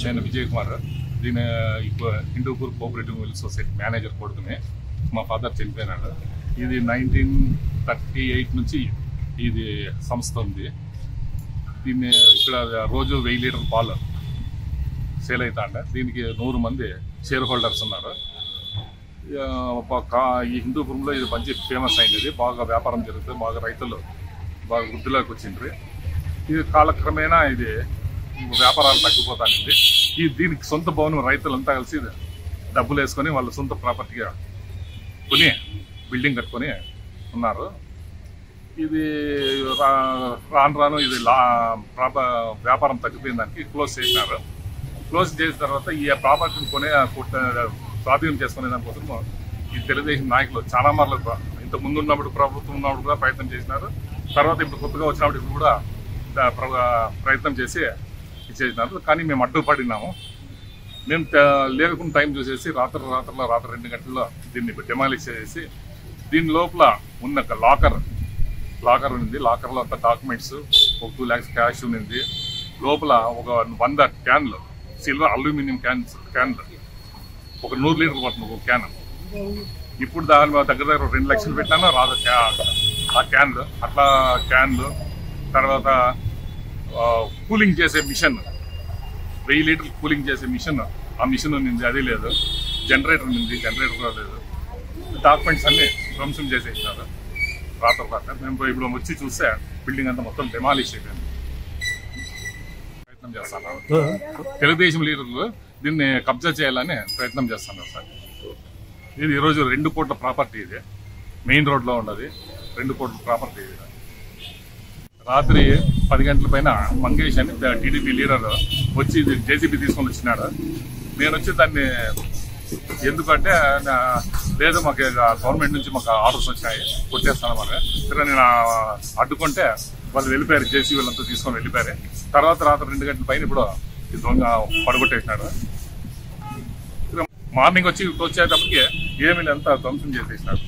ఆయన విజయ్ కుమార్. దీని Hindupur cooperative milk society manager కొడుకునే. మా ఫాదర్ చనిపోయినాడు. ఇది 1938 నుంచి ఇది సంస్థ ఉంది. దీన్ని ఇక్కడ రోజు 1000 లీటర్ పాలు సేల్ అవుతాండ. దీనికి 100 మంది షేర్ హోల్డర్స్ ఉన్నారు. ఈ హిందూపురంలో ఇది మంచి ఫేమస్ అయింది. బాగా వ్యాపారం జరుగుతుంది. బాగా రైతులు బాగా వృద్ధిలోకి వచ్చిండ్రు. ఇది కాలక్రమేణా ఇది వ్యాపారాలు తగ్గిపోతానింది. దీనికి సొంత భవనం రైతులంతా కలిసి డబ్బులు వేసుకొని వాళ్ళ సొంత ప్రాపర్టీగా కొని బిల్డింగ్ కట్టుకొని ఉన్నారు. ఇది రాను రాను ఇది వ్యాపారం తగ్గిపోయిన దానికి క్లోజ్ చేసినారు. క్లోజ్ చేసిన తర్వాత ఈ ప్రాపర్టీని స్వాధీనం చేసుకునే దానికోసం ఈ తెలుగుదేశం నాయకులు చాలా మార్లు ఇంత ముందు ఉన్నప్పుడు ప్రభుత్వం ఉన్నప్పుడు కూడా ప్రయత్నం చేసినారు. తర్వాత ఇప్పుడు కొత్తగా వచ్చినప్పుడు కూడా ప్రయత్నం చేసి ఇచ్చేసినారు. కానీ మేము అడ్డుపడినాము. మేము లేకుండా టైం చూసేసి రాత్రి 2 గంటల్లో దీన్ని డెమాలిష్ చేసి దీని లోపల ఉన్న లాకర్ ఉంది. లాకర్లో అంతా డాక్యుమెంట్స్, ఒక 2 lakhs క్యాష్ ఉంది. లోపల ఒక 100 క్యాన్లు సిల్వర్ అల్యూమినియం క్యాన్లు ఒక 100 లీటర్లు పడుతుంది ఒక క్యాన్. ఇప్పుడు దాని దగ్గర 2 లక్షలు పెట్టాను రాదు ఆ క్యాన్లు. అట్లా క్యాన్లు తర్వాత కూలింగ్ చేసే మిషన్ 1000 లీటర్లు కూలింగ్ చేసే మిషన్, ఆ మిషన్ ఉంది, అది లేదు. జనరేటర్ ఉంది, జనరేటర్ కూడా లేదు. డాక్యుమెంట్స్ అన్ని ధ్వంసం చేసేసినారు రాత్రి. మేము ఇప్పుడు వచ్చి చూస్తే బిల్డింగ్ అంతా మొత్తం డెమాలిష్ అయిపోయింది. ప్రయత్నం చేస్తున్నాను. తెలుగుదేశం లీడర్లు దీన్ని కబ్జా చేయాలని ప్రయత్నం చేస్తున్నారు సార్. ఇది ఈరోజు 2 కోట్ల ప్రాపర్టీ. ఇది మెయిన్ రోడ్లో ఉన్నది. 2 కోట్ల ప్రాపర్టీ. ఇది రాత్రి 10 గంటల పైన మంగేష్ అని టీడీపీ లీడర్ వచ్చి జేసీబీ తీసుకొని వచ్చినాడు. నేను వచ్చి దాన్ని ఎందుకంటే లేదు మాకు గవర్నమెంట్ నుంచి మాకు ఆర్డర్స్ వచ్చాయి కొట్టేస్తాను మరి. నేను అడ్డుకుంటే వాళ్ళు వెళ్ళిపోయారు. జేసీబీ వాళ్ళంతా తీసుకొని వెళ్ళిపోయారు. తర్వాత రాత్రి 2 గంటల పైన ఇప్పుడు ఈ దొంగ పడగొట్టేసినాడు. మార్నింగ్ వచ్చేటప్పటికి ఏమీ అంతా ధ్వంసం చేసేసినాడు.